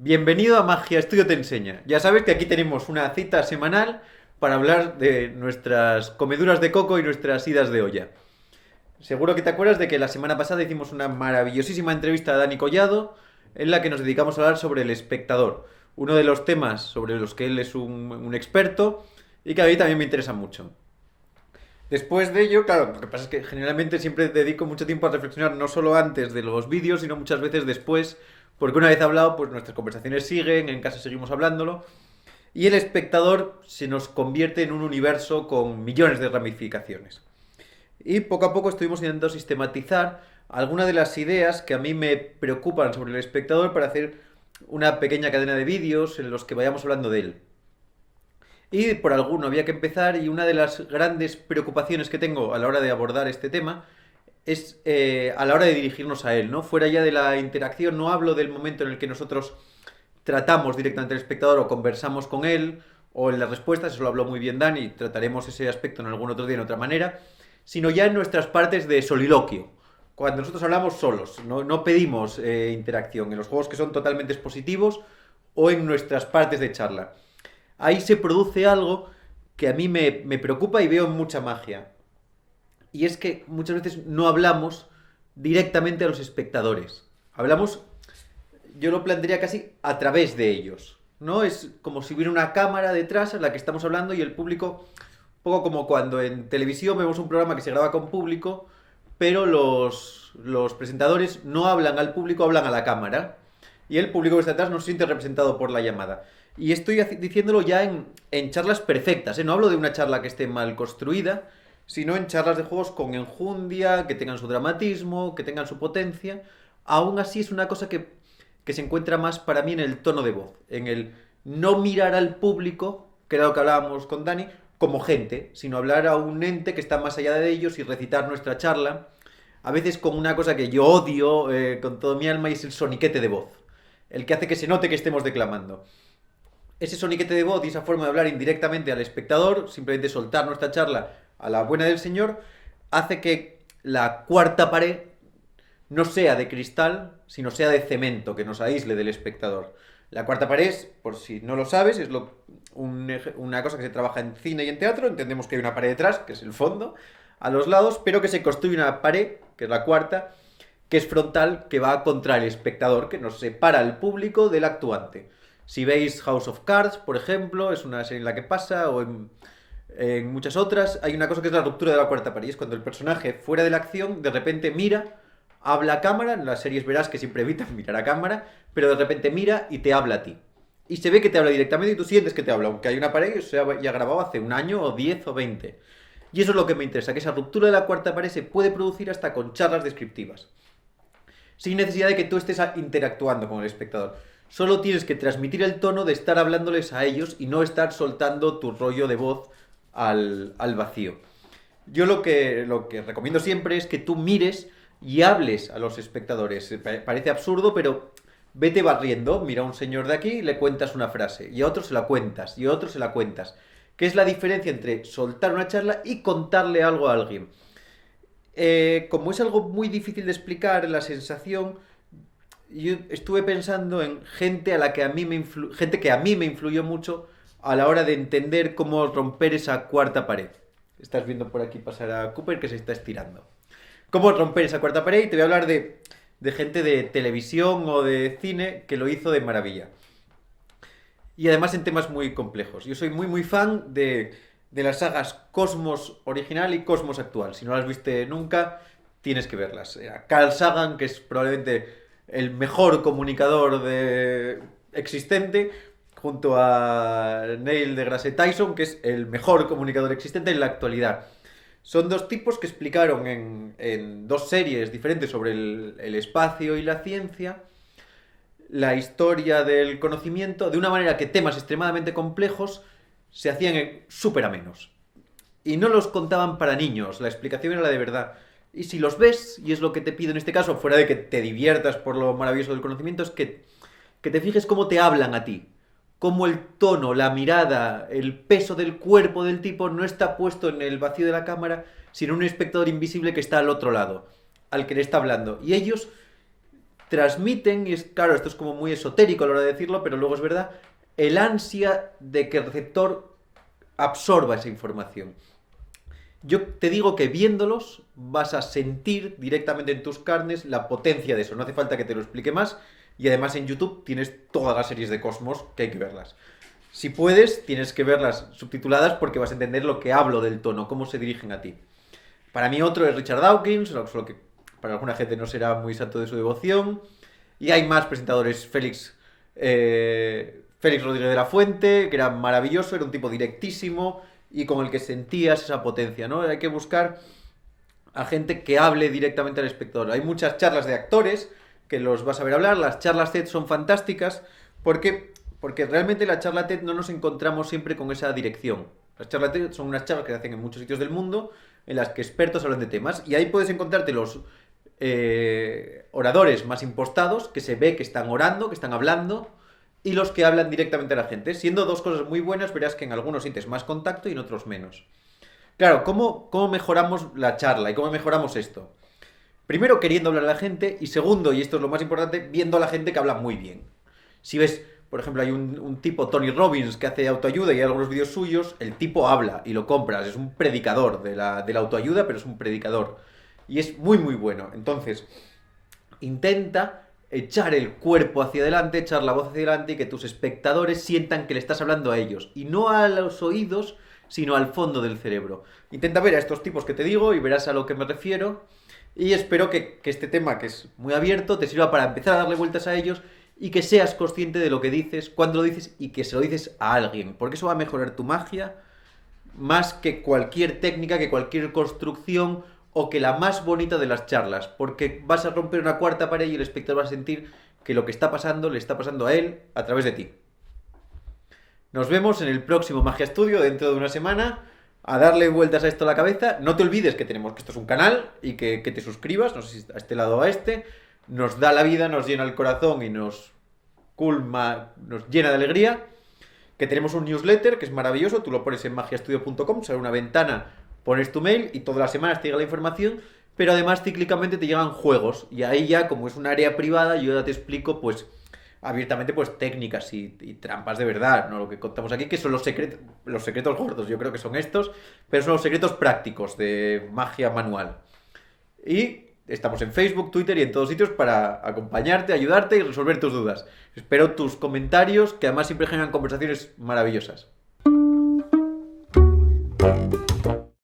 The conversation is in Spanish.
Bienvenido a Magia Estudio Te Enseña. Ya sabes que aquí tenemos una cita semanal para hablar de nuestras comeduras de coco y nuestras idas de olla. Seguro que te acuerdas de que la semana pasada hicimos una maravillosísima entrevista a Dani Collado en la que nos dedicamos a hablar sobre el espectador, uno de los temas sobre los que él es un experto y que a mí también me interesa mucho. Después de ello, claro, lo que pasa es que generalmente siempre dedico mucho tiempo a reflexionar no solo antes de los vídeos, sino muchas veces después, porque una vez hablado, pues nuestras conversaciones siguen, en casa seguimos hablándolo, y el espectador se nos convierte en un universo con millones de ramificaciones. Y poco a poco estuvimos intentando sistematizar algunas de las ideas que a mí me preocupan sobre el espectador para hacer una pequeña cadena de vídeos en los que vayamos hablando de él. Y por alguno había que empezar y una de las grandes preocupaciones que tengo a la hora de abordar este tema es a la hora de dirigirnos a él, ¿no? Fuera ya de la interacción, no hablo del momento en el que nosotros tratamos directamente al espectador o conversamos con él o en las respuestas, eso lo habló muy bien Dani, trataremos ese aspecto en algún otro día en otra manera, sino ya en nuestras partes de soliloquio. Cuando nosotros hablamos solos, no pedimos interacción, en los juegos que son totalmente expositivos o en nuestras partes de charla. Ahí se produce algo que a mí me preocupa y veo mucha magia. Y es que muchas veces no hablamos directamente a los espectadores. Hablamos, yo lo plantearía casi a través de ellos. ¿No? Es como si hubiera una cámara detrás a la que estamos hablando y el público, un poco como cuando en televisión vemos un programa que se graba con público, pero los presentadores no hablan al público, hablan a la cámara. Y el público que está atrás no se siente representado por la llamada. Y estoy diciéndolo ya en charlas perfectas, ¿eh? No hablo de una charla que esté mal construida, sino en charlas de juegos con enjundia, que tengan su dramatismo, que tengan su potencia. Aún así es una cosa que se encuentra más para mí en el tono de voz, en el no mirar al público, que era lo que hablábamos con Dani, como gente, sino hablar a un ente que está más allá de ellos y recitar nuestra charla, a veces con una cosa que yo odio con todo mi alma y es el soniquete de voz, el que hace que se note que estemos declamando. Ese soniquete de voz y esa forma de hablar indirectamente al espectador, simplemente soltar nuestra charla a la buena del señor, hace que la cuarta pared no sea de cristal, sino sea de cemento, que nos aísle del espectador. La cuarta pared, por si no lo sabes, es una cosa que se trabaja en cine y en teatro. Entendemos que hay una pared detrás, que es el fondo, a los lados, pero que se construye una pared, que es la cuarta, que es frontal, que va contra el espectador, que nos separa al público del actuante. Si veis House of Cards, por ejemplo, es una serie en la que pasa, o en muchas otras, hay una cosa que es la ruptura de la cuarta pared. Es cuando el personaje, fuera de la acción, de repente mira, habla a cámara. En las series verás que siempre evitan mirar a cámara, pero de repente mira y te habla a ti. Y se ve que te habla directamente y tú sientes que te habla, aunque hay una pared que se ha ya grabado hace un año, o 10 o 20. Y eso es lo que me interesa, que esa ruptura de la cuarta pared se puede producir hasta con charlas descriptivas, sin necesidad de que tú estés interactuando con el espectador. Solo tienes que transmitir el tono de estar hablándoles a ellos y no estar soltando tu rollo de voz al vacío. Yo lo que recomiendo siempre es que tú mires y hables a los espectadores. Parece absurdo, pero vete barriendo. Mira a un señor de aquí y le cuentas una frase. Y a otro se la cuentas. Y a otro se la cuentas. ¿Qué es la diferencia entre soltar una charla y contarle algo a alguien? Como es algo muy difícil de explicar, la sensación, yo estuve pensando en gente a la que a mí gente que a mí me influyó mucho a la hora de entender cómo romper esa cuarta pared. Estás viendo por aquí pasar a Cooper que se está estirando. Cómo romper esa cuarta pared y te voy a hablar de gente de televisión o de cine que lo hizo de maravilla. Y además en temas muy complejos. Yo soy muy fan de las sagas Cosmos original y Cosmos actual. Si no las viste nunca, tienes que verlas. Carl Sagan, que es probablemente el mejor comunicador existente, junto a Neil deGrasse Tyson, que es el mejor comunicador existente en la actualidad. Son dos tipos que explicaron en dos series diferentes sobre el espacio y la ciencia la historia del conocimiento de una manera que temas extremadamente complejos se hacían súper amenos. Y no los contaban para niños, la explicación era la de verdad. Y si los ves, y es lo que te pido en este caso, fuera de que te diviertas por lo maravilloso del conocimiento, es que te fijes cómo te hablan a ti. Cómo el tono, la mirada, el peso del cuerpo del tipo no está puesto en el vacío de la cámara, sino en un espectador invisible que está al otro lado, al que le está hablando. Y ellos transmiten, y es claro, esto es como muy esotérico a la hora de decirlo, pero luego es verdad, el ansia de que el receptor absorba esa información. Yo te digo que viéndolos vas a sentir directamente en tus carnes la potencia de eso. No hace falta que te lo explique más. Y además en YouTube tienes todas las series de Cosmos que hay que verlas. Si puedes, tienes que verlas subtituladas porque vas a entender lo que hablo del tono, cómo se dirigen a ti. Para mí otro es Richard Dawkins, solo que para alguna gente no será muy santo de su devoción. Y hay más presentadores, Félix Rodríguez de la Fuente, que era maravilloso, era un tipo directísimo y con el que sentías esa potencia, ¿no? Hay que buscar a gente que hable directamente al espectador. Hay muchas charlas de actores que los vas a ver hablar, las charlas TED son fantásticas porque realmente la charla TED no nos encontramos siempre con esa dirección. Las charlas TED son unas charlas que se hacen en muchos sitios del mundo en las que expertos hablan de temas y ahí puedes encontrarte los oradores más impostados, que se ve que están orando, que están hablando, y los que hablan directamente a la gente. Siendo dos cosas muy buenas, verás que en algunos sientes más contacto y en otros menos. Claro, ¿cómo mejoramos la charla y cómo mejoramos esto? Primero, queriendo hablar a la gente, y segundo, y esto es lo más importante, viendo a la gente que habla muy bien. Si ves, por ejemplo, hay un tipo, Tony Robbins, que hace autoayuda y hay algunos vídeos suyos, el tipo habla y lo compras, es un predicador de la autoayuda, pero es un predicador. Y es muy, muy bueno. Entonces, intenta echar el cuerpo hacia adelante, echar la voz hacia adelante y que tus espectadores sientan que le estás hablando a ellos. Y no a los oídos, sino al fondo del cerebro. Intenta ver a estos tipos que te digo y verás a lo que me refiero. Y espero que este tema, que es muy abierto, te sirva para empezar a darle vueltas a ellos y que seas consciente de lo que dices, cuándo lo dices y que se lo dices a alguien. Porque eso va a mejorar tu magia más que cualquier técnica, que cualquier construcción o que la más bonita de las charlas. Porque vas a romper una cuarta pared y el espectador va a sentir que lo que está pasando le está pasando a él a través de ti. Nos vemos en el próximo Magia Studio dentro de una semana. A darle vueltas a esto a la cabeza. No te olvides que esto es un canal y que te suscribas, no sé si a este lado o a este. Nos da la vida, nos llena el corazón y nos llena de alegría. Que tenemos un newsletter que es maravilloso, tú lo pones en magiastudio.com, sale una ventana, pones tu mail y todas las semanas te llega la información, pero además cíclicamente te llegan juegos y ahí ya, como es un área privada, yo ya te explico pues abiertamente pues técnicas y trampas de verdad, no lo que contamos aquí, que son los secretos gordos, yo creo que son estos, pero son los secretos prácticos de magia manual. Y estamos en Facebook, Twitter y en todos sitios para acompañarte, ayudarte y resolver tus dudas. Espero tus comentarios, que además siempre generan conversaciones maravillosas.